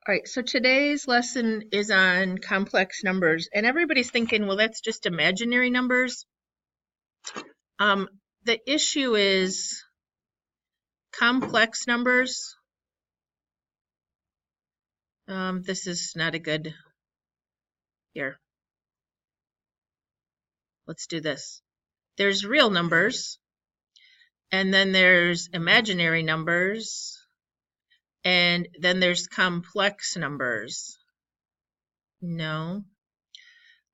All right, so today's lesson is on complex numbers, and everybody's thinking, well, that's just imaginary numbers. The issue is complex numbers. This is not a good, here. Let's do this. There's real numbers, and then there's imaginary numbers, and then there's complex numbers. No.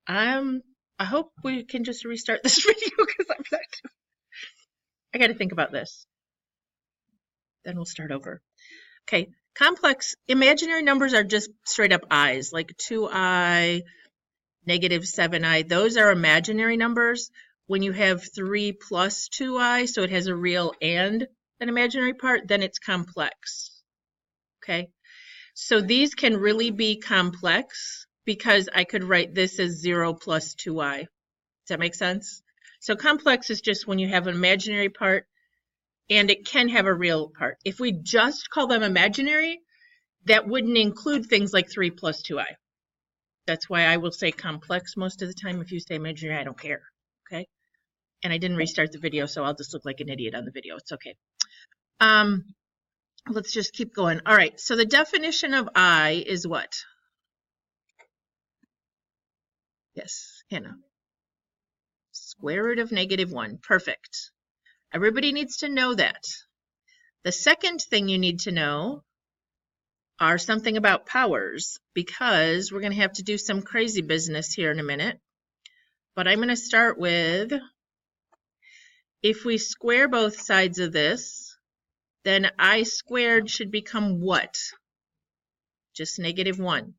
I hope we can just restart this video because I got to think about this. Then we'll start over. Okay, complex imaginary numbers are just straight up i's, like 2i, negative 7i. Those are imaginary numbers. When you have 3 plus 2i, so it has a real and an imaginary part, then it's complex. Okay, so these can really be complex because I could write this as 0 plus 2i. Does that make sense? So complex is just when you have an imaginary part and it can have a real part. If we just call them imaginary, that wouldn't include things like 3 plus 2i. That's why I will say complex most of the time. If you say imaginary, I don't care, okay? And I didn't restart the video, so I'll just look like an idiot on the video. It's okay. Let's just keep going. All right, so the definition of I is what? Yes, Hannah. Square root of -1. Perfect. Everybody needs to know that. The second thing you need to know are something about powers, because we're going to have to do some crazy business here in a minute. But I'm going to start with, if we square both sides of this, then I squared should become what? Just -1.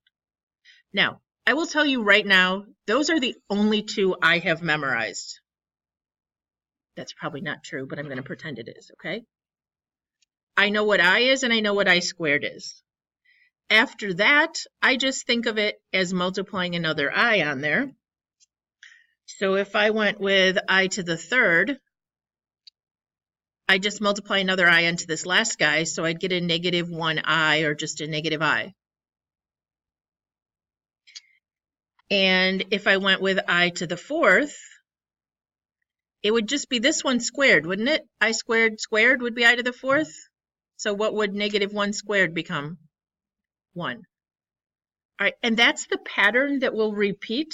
Now, I will tell you right now, those are the only two I have memorized. That's probably not true, but I'm going to pretend it is, okay? I know what I is and I know what I squared is. After that, I just think of it as multiplying another I on there. So if I went with I to the third, I just multiply another I onto this last guy, so I'd get a -1i or just a -I. And if I went with I to the fourth, it would just be this one squared, wouldn't it? I squared would be I to the fourth. So what would -1 squared become? 1. All right, and that's the pattern that will repeat.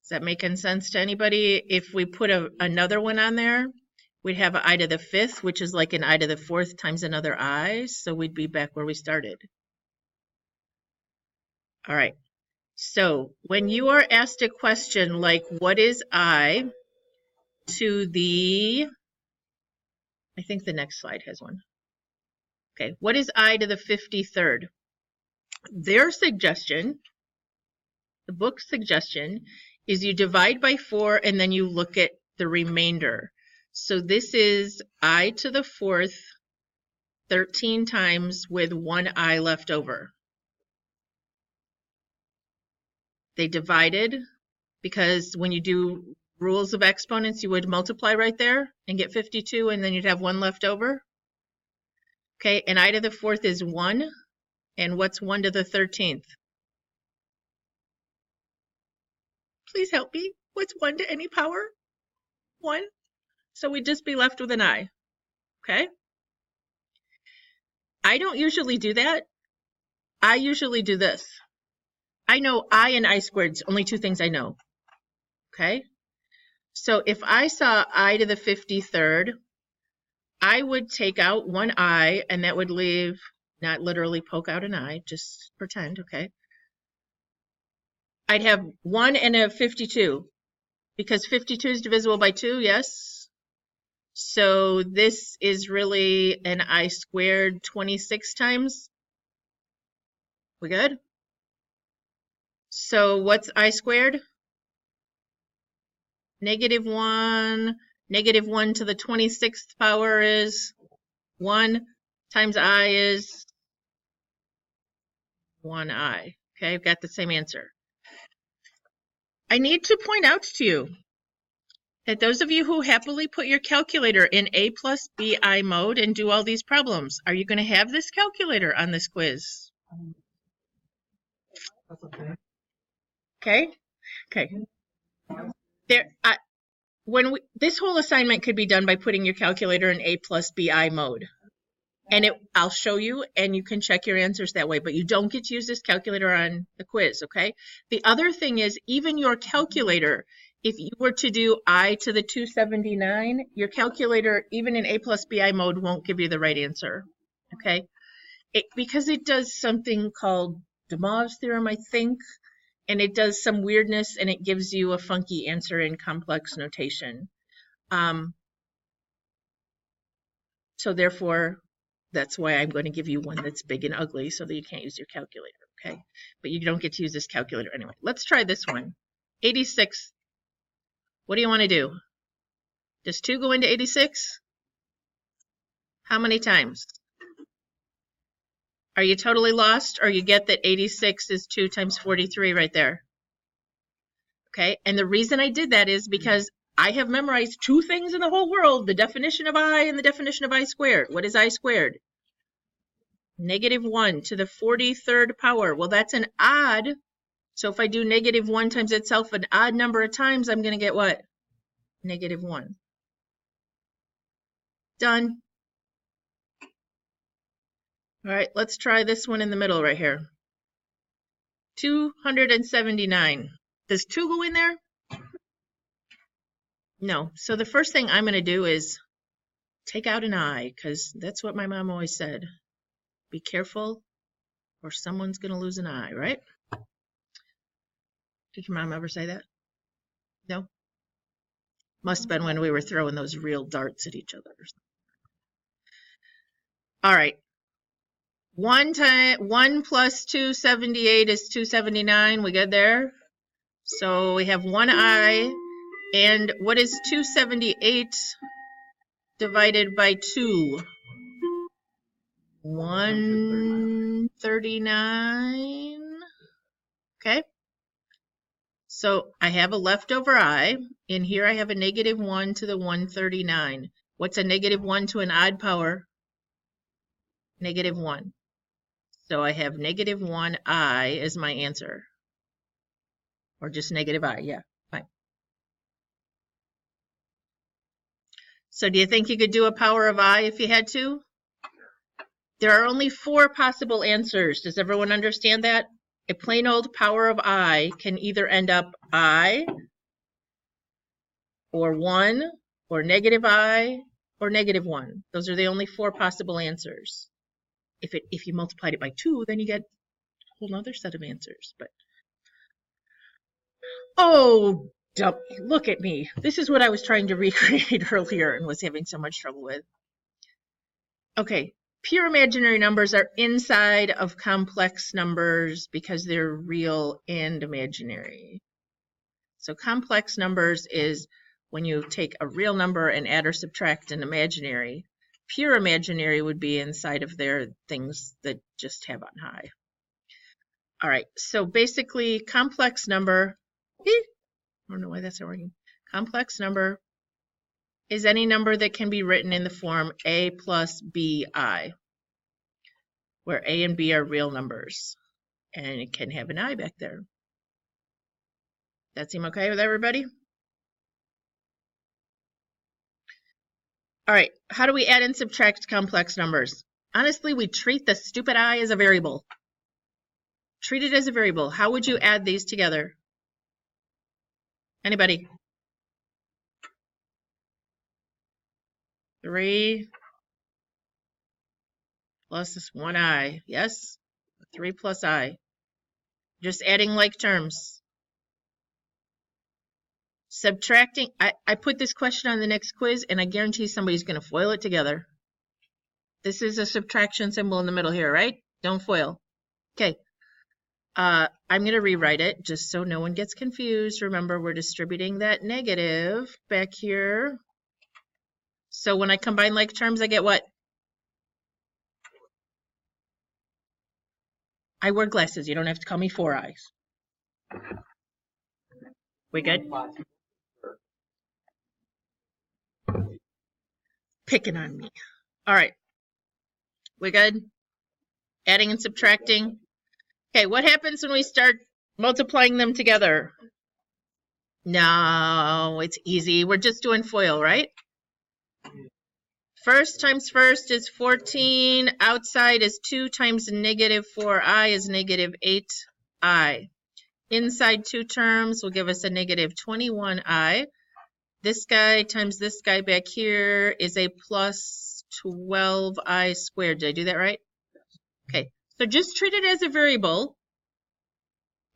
Is that making sense to anybody? If we put another one on there, we'd have I to the fifth, which is like an I to the fourth times another I, so we'd be back where we started. All right, so when you are asked a question like, what is I to the, I think the next slide has one. Okay, what is I to the 53rd? Their suggestion, the book's suggestion, is you divide by 4 and then you look at the remainder. So this is I to the 4th 13 times with 1 I left over. They divided because when you do rules of exponents, you would multiply right there and get 52, and then you'd have 1 left over. Okay, and I to the 4th is 1. And what's 1 to the 13th? Please help me. What's 1 to any power? 1. So we'd just be left with an I. Okay? I don't usually do that. I usually do this. I know I and I squared, only two things I know. Okay? So if I saw I to the 53rd, I would take out 1 I, and that would leave, not literally poke out an I, just pretend, okay? I'd have 1 and a 52, because 52 is divisible by 2, yes? So this is really an I squared 26 times. We good? So what's I squared? -1. -1 to the 26th power is 1 times I is 1I. Okay, I've got the same answer. I need to point out to you that those of you who happily put your calculator in A plus BI mode and do all these problems, are you going to have this calculator on this quiz? Okay? Okay. There, this whole assignment could be done by putting your calculator in A+BI mode. And I'll show you, and you can check your answers that way, but you don't get to use this calculator on the quiz, okay? The other thing is, even your calculator, if you were to do I to the 279, your calculator, even in A+BI mode, won't give you the right answer, okay? Because it does something called de Moivre's theorem, I think, and it does some weirdness, and it gives you a funky answer in complex notation. So therefore, that's why I'm going to give you one that's big and ugly so that you can't use your calculator, okay? But you don't get to use this calculator anyway. Let's try this one. 86. What do you want to do? Does 2 go into 86? How many times? Are you totally lost, or you get that 86 is 2 times 43 right there? Okay, and the reason I did that is because I have memorized 2 things in the whole world, the definition of I and the definition of I squared. What is I squared? -1 to the 43rd power. Well, that's an odd. So if I do -1 times itself an odd number of times, I'm going to get what? -1. Done. All right, let's try this one in the middle right here. 279. Does 2 go in there? No. So the first thing I'm going to do is take out an I, because that's what my mom always said. Be careful, or someone's going to lose an eye, right? Did your mom ever say that? No? Must have been when we were throwing those real darts at each other. All right. 1 plus 278 is 279. We good there? So we have one I. And what is 278 divided by 2? 139. Okay. So I have a leftover I. In here I have a -1 to the 139. What's a -1 to an odd power? -1. So I have -1 I as my answer. Or just -I, yeah, fine. So do you think you could do a power of I if you had to? There are only 4 possible answers. Does everyone understand that? A plain old power of I can either end up I, or 1, or -I, or -1. Those are the only 4 possible answers. If you multiplied it by 2, then you get a whole other set of answers. But oh, look at me. This is what I was trying to recreate earlier and was having so much trouble with. Okay, pure imaginary numbers are inside of complex numbers because they're real and imaginary. So complex numbers is when you take a real number and add or subtract an imaginary. Pure imaginary would be inside of their things that just have on high. All right, so basically complex number, I don't know why that's not working. Complex number is any number that can be written in the form A plus BI, where A and B are real numbers, and it can have an I back there. That seem okay with everybody? All right, how do we add and subtract complex numbers? Honestly, we treat the stupid I as a variable. Treat it as a variable. How would you add these together? Anybody? 3 plus this 1 I. Yes? 3 plus I. Just adding like terms. Subtracting. I put this question on the next quiz, and I guarantee somebody's going to FOIL it together. This is a subtraction symbol in the middle here, right? Don't FOIL. Okay. I'm going to rewrite it just so no one gets confused. Remember, we're distributing that negative back here. So when I combine like terms, I get what? I wear glasses. You don't have to call me 4 eyes. We good? Picking on me. All right. We good? Adding and subtracting. Okay, what happens when we start multiplying them together? No, it's easy. We're just doing FOIL, right? First times first is 14. Outside is 2 times negative 4i is negative 8i. Inside two terms will give us a negative 21i. This guy times this guy back here is a plus 12i squared. Did I do that right? Okay, so just treat it as a variable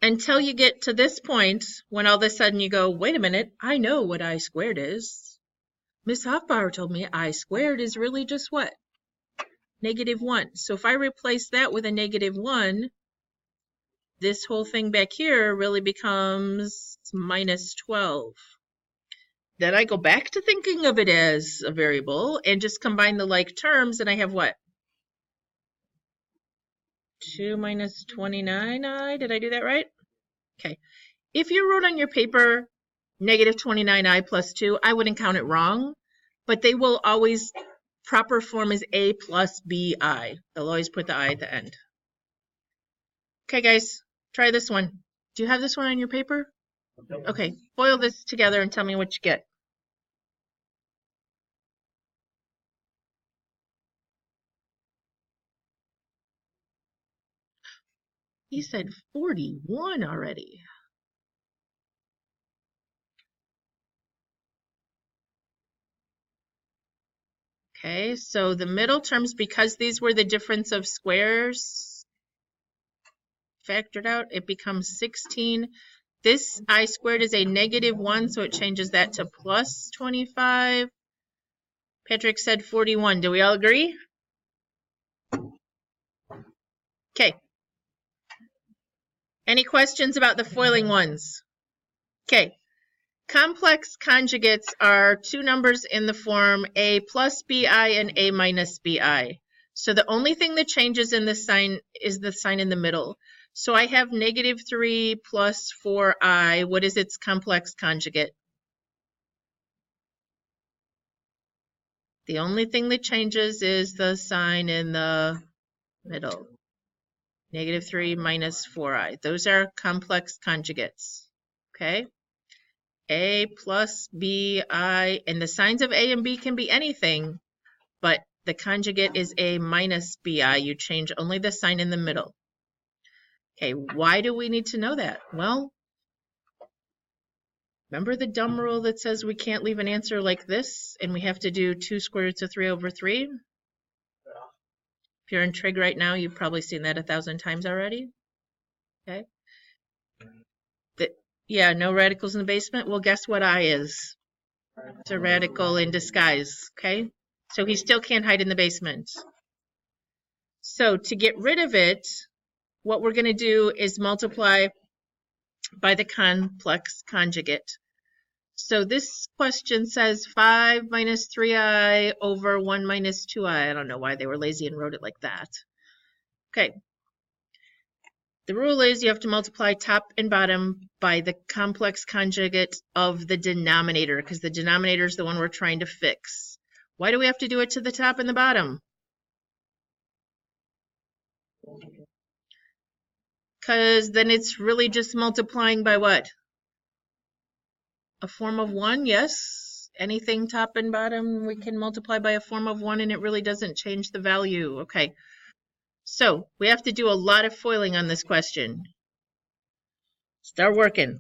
until you get to this point when all of a sudden you go, wait a minute, I know what I squared is. Miss Hoffbauer told me I squared is really just what? Negative 1. So if I replace that with a negative 1, this whole thing back here really becomes minus 12. Then I go back to thinking of it as a variable and just combine the like terms, and I have what? 2 minus 29i. Did I do that right? Okay. If you wrote on your paper negative 29i plus 2, I wouldn't count it wrong, but they will always, proper form is a plus bi. They'll always put the I at the end. Okay, guys, try this one. Do you have this one on your paper? Okay, boil this together and tell me what you get. He said 41 already. Okay, so the middle terms, because these were the difference of squares factored out, it becomes 16. This I squared is a negative 1, so it changes that to plus 25. Patrick said 41. Do we all agree? Okay. Any questions about the foiling ones? Okay. Complex conjugates are two numbers in the form a plus bi and a minus bi. So the only thing that changes in this sign is the sign in the middle. So I have negative 3 plus 4i. What is its complex conjugate? The only thing that changes is the sign in the middle. Negative 3 minus 4i. Those are complex conjugates. Okay? A plus bi, and the signs of A and B can be anything, but the conjugate is A minus bi. You change only the sign in the middle. Okay, why do we need to know that? Well, remember the dumb rule that says we can't leave an answer like this, and we have to do 2 square roots of 3 over 3? If you're in trig right now, you've probably seen that 1,000 times already. Okay. Yeah, no radicals in the basement. Well, guess what I is? It's a radical in disguise, okay? So he still can't hide in the basement. So to get rid of it, what we're going to do is multiply by the complex conjugate. So this question says 5 minus 3i over 1 minus 2i. I don't know why they were lazy and wrote it like that. Okay. The rule is you have to multiply top and bottom by the complex conjugate of the denominator, because the denominator is the one we're trying to fix. Why do we have to do it to the top and the bottom? Because then it's really just multiplying by what? A form of 1, yes. Anything top and bottom, we can multiply by a form of 1, and it really doesn't change the value. Okay. So we have to do a lot of foiling on this question. Start working.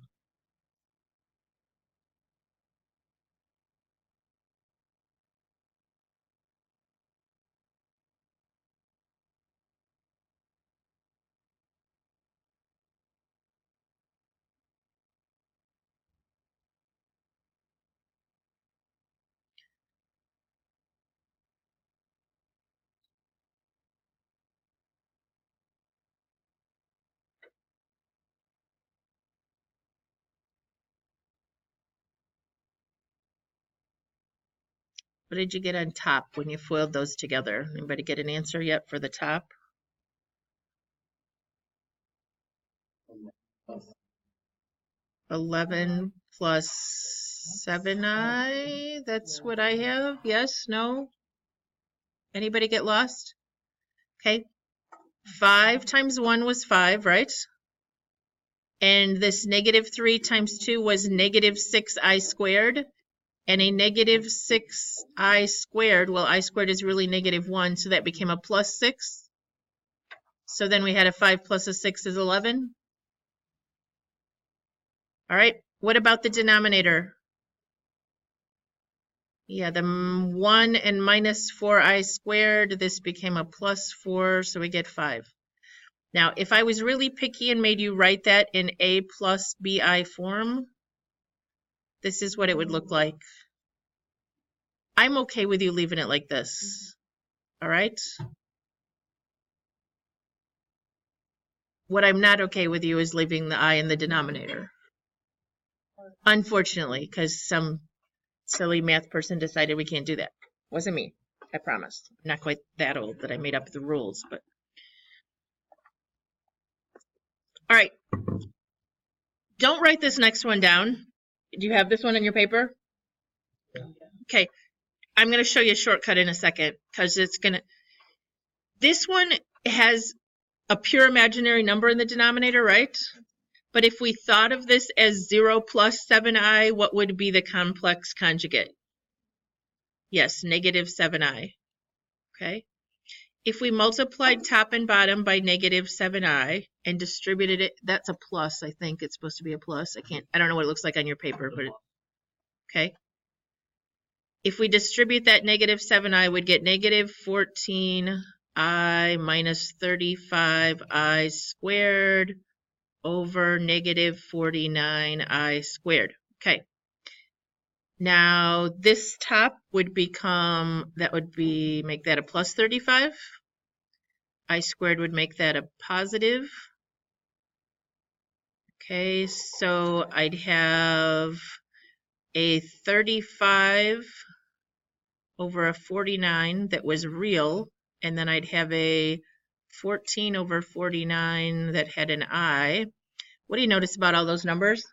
What did you get on top when you foiled those together? Anybody get an answer yet for the top? 11 plus 7i. That's what I have. Yes? No? Anybody get lost? Okay. 5 times 1 was 5, right? And this negative 3 times 2 was negative 6i squared. And a negative 6i squared, well, I squared is really negative 1, so that became a plus 6. So then we had a 5 plus a 6 is 11. All right, what about the denominator? Yeah, the 1 and minus 4i squared, this became a plus 4, so we get 5. Now, if I was really picky and made you write that in a plus bi form, this is what it would look like. I'm okay with you leaving it like this. All right? What I'm not okay with you is leaving the I in the denominator. Unfortunately, because some silly math person decided we can't do that. Wasn't me, I promise. I'm not quite that old that I made up the rules, but. All right. Don't write this next one down. Do you have this one in your paper? Okay. I'm going to show you a shortcut in a second because it's going to. This one has a pure imaginary number in the denominator, right? But if we thought of this as 0 plus 7i, what would be the complex conjugate? Yes, negative 7i. Okay. If we multiplied top and bottom by negative 7i and distributed it, that's a plus, I think. It's supposed to be a plus. I don't know what it looks like on your paper, but okay. If we distribute that negative 7i, we'd get negative 14i minus 35i squared over negative 49i squared. Okay. Now this top would become, that would be, make that a plus 35. I squared would make that a positive. Okay, so I'd have a 35 over a 49 that was real, and then I'd have a 14 over 49 that had an I. What do you notice about all those numbers?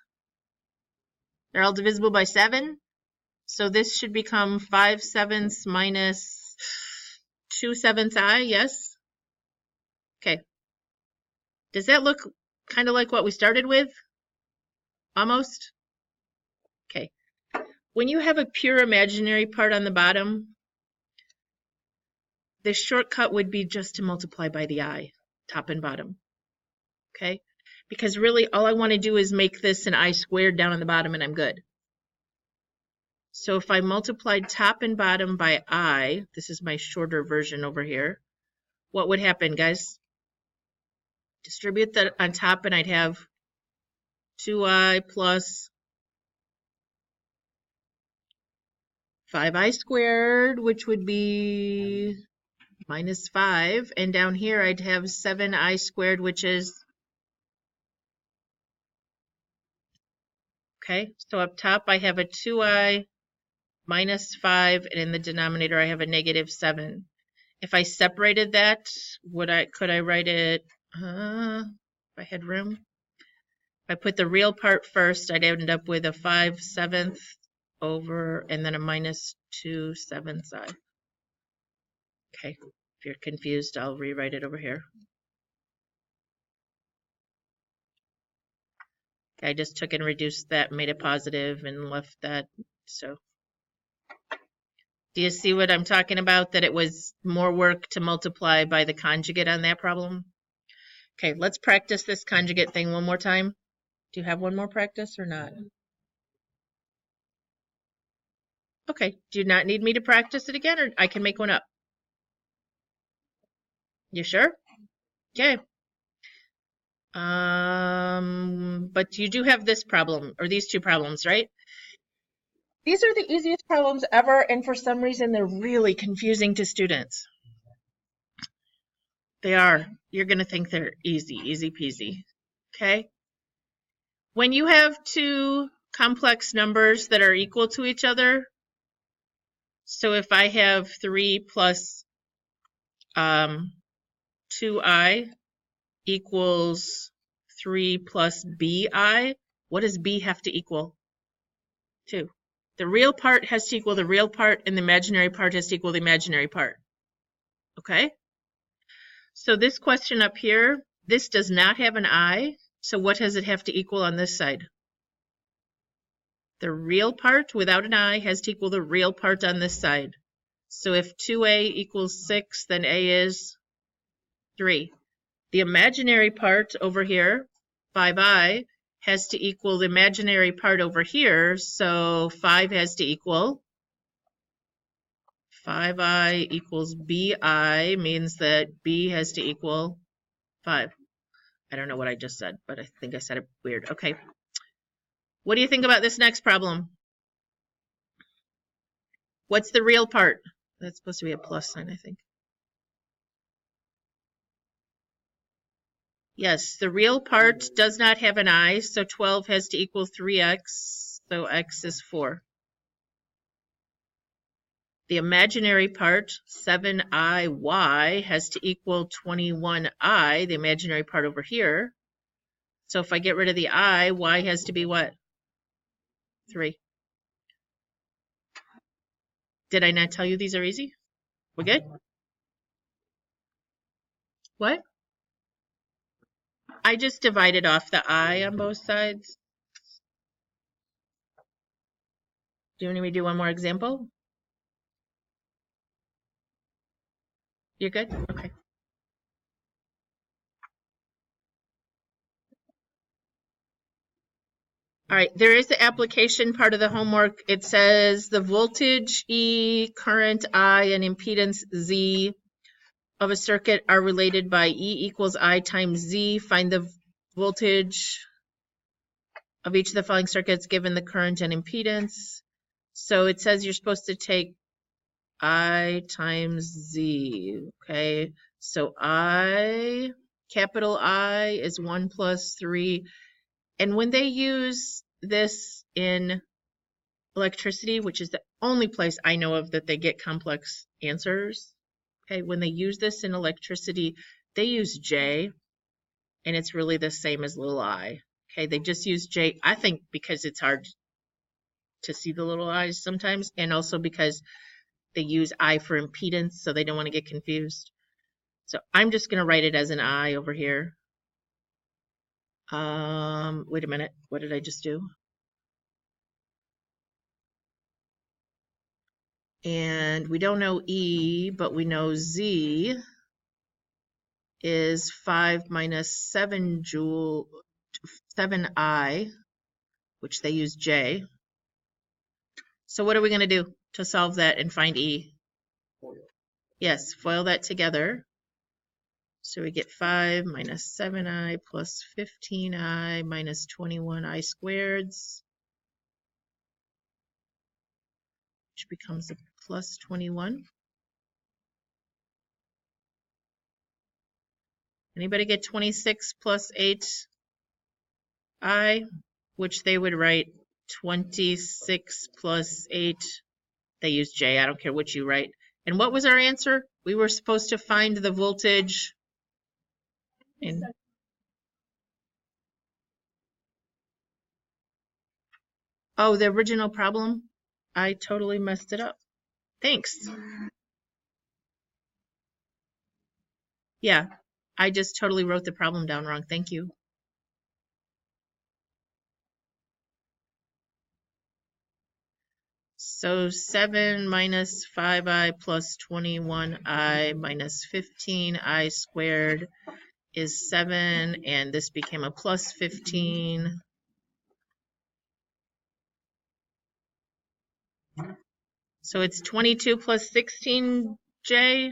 They're all divisible by 7. So this should become 5/7 minus 2/7 I, yes? Okay. Does that look kind of like what we started with? Almost? Okay. When you have a pure imaginary part on the bottom, the shortcut would be just to multiply by the I, top and bottom. Okay? Because really all I want to do is make this an I squared down on the bottom and I'm good. So if I multiplied top and bottom by I, this is my shorter version over here, what would happen, guys? Distribute that on top and I'd have 2i plus 5i squared, which would be minus 5. And down here I'd have 7i squared, which is, okay, so up top I have a 2i minus 5, and in the denominator I have a negative 7. If I separated that, could I write it, if I had room? If I put the real part first, I'd end up with a 5/7 over, and then a minus 2/7 I. Okay, if you're confused, I'll rewrite it over here. Okay, I just took and reduced that, made it positive, and left that, so. Do you see what I'm talking about? That it was more work to multiply by the conjugate on that problem? Okay, let's practice this conjugate thing one more time. Do you have one more practice or not? Okay, do you not need me to practice it again, or I can make one up? You sure? Okay. But you do have this problem, or these two problems, right? These are the easiest problems ever, and for some reason they're really confusing to students. They are. You're going to think they're easy, easy peasy. Okay? When you have two complex numbers that are equal to each other, so if I have 3 plus 2i equals 3 plus bi, what does b have to equal? 2. The real part has to equal the real part, and the imaginary part has to equal the imaginary part. Okay? So this question up here, this does not have an I. So what does it have to equal on this side? The real part without an I has to equal the real part on this side. So if 2a equals 6, then a is 3. The imaginary part over here, 5i, has to equal the imaginary part over here. So 5 has to equal 5i equals bi, means that b has to equal 5. I don't know what I just said, but I think I said it weird. Okay. What do you think about this next problem? What's the real part? That's supposed to be a plus sign, I think. Yes, the real part does not have an I, so 12 has to equal 3x, so x is 4. The imaginary part, 7iy, has to equal 21i, the imaginary part over here. So if I get rid of the I, y has to be what? 3. Did I not tell you these are easy? We good? What? I just divided off the I on both sides. Do you need me to do one more example? You're good? Okay. All right, there is the application part of the homework. It says the voltage E, current I, and impedance Z of a circuit are related by E equals I times Z. Find the voltage of each of the following circuits given the current and impedance. So it says you're supposed to take I times Z, okay? So I, capital I, is 1 plus 3. And when they use this in electricity, which is the only place I know of that they get complex answers, okay, when they use this in electricity, they use J, and it's really the same as little I. Okay, they just use J, I think because it's hard to see the little I's sometimes, and also because they use I for impedance, so they don't want to get confused. So I'm just going to write it as an I over here. Wait a minute. What did I just do? And we don't know E, but we know Z is 5 minus 7 joule, 7I, which they use J. So what are we going to do to solve that and find E? Foil. Yes, FOIL that together. So we get 5 minus 7i plus 15i minus 21i squareds, which becomes a plus 21. Anybody get 26 plus 8i, which they would write 26 plus 8. They use J. I don't care what you write. And what was our answer? We were supposed to find the voltage in. Oh, the original problem? I totally messed it up. Thanks. Yeah, I just totally wrote the problem down wrong. Thank you. So 7 minus 5i plus 21i minus 15i squared is 7, and this became a plus 15. So it's 22 plus 16J.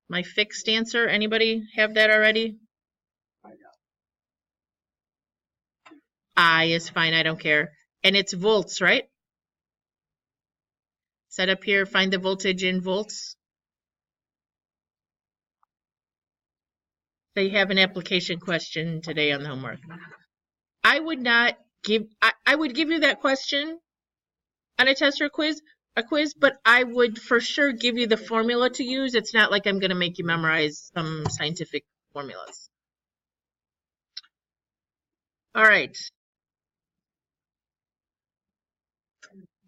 My fixed answer. Anybody have that already? I is fine. I don't care. And it's volts, right? Set up here, find the voltage in volts. So you have an application question today on the homework. I would not give, I would give you that question on a test or a quiz, but I would for sure give you the formula to use. It's not like I'm going to make you memorize some scientific formulas. All right.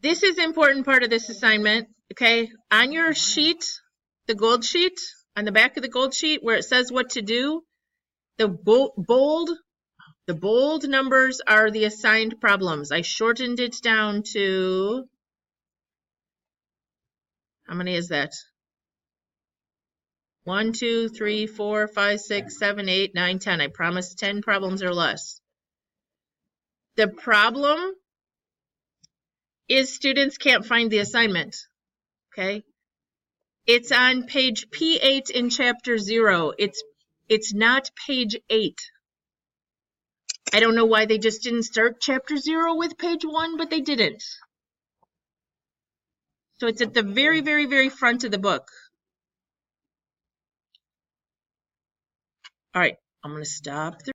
This is an important part of this assignment, okay? On your sheet, the gold sheet, on the back of the gold sheet where it says what to do, the bold numbers are the assigned problems. I shortened it down to, how many is that? 1, 2, 3, 4, 5, 6, 7, 8, 9, 10. I promised 10 problems or less. The problem is students can't find the assignment, okay? It's on page P8 in chapter 0. It's not page 8. I don't know why they just didn't start chapter 0 with page 1, but they didn't. So it's at the very, very, very front of the book. All right, I'm going to stop the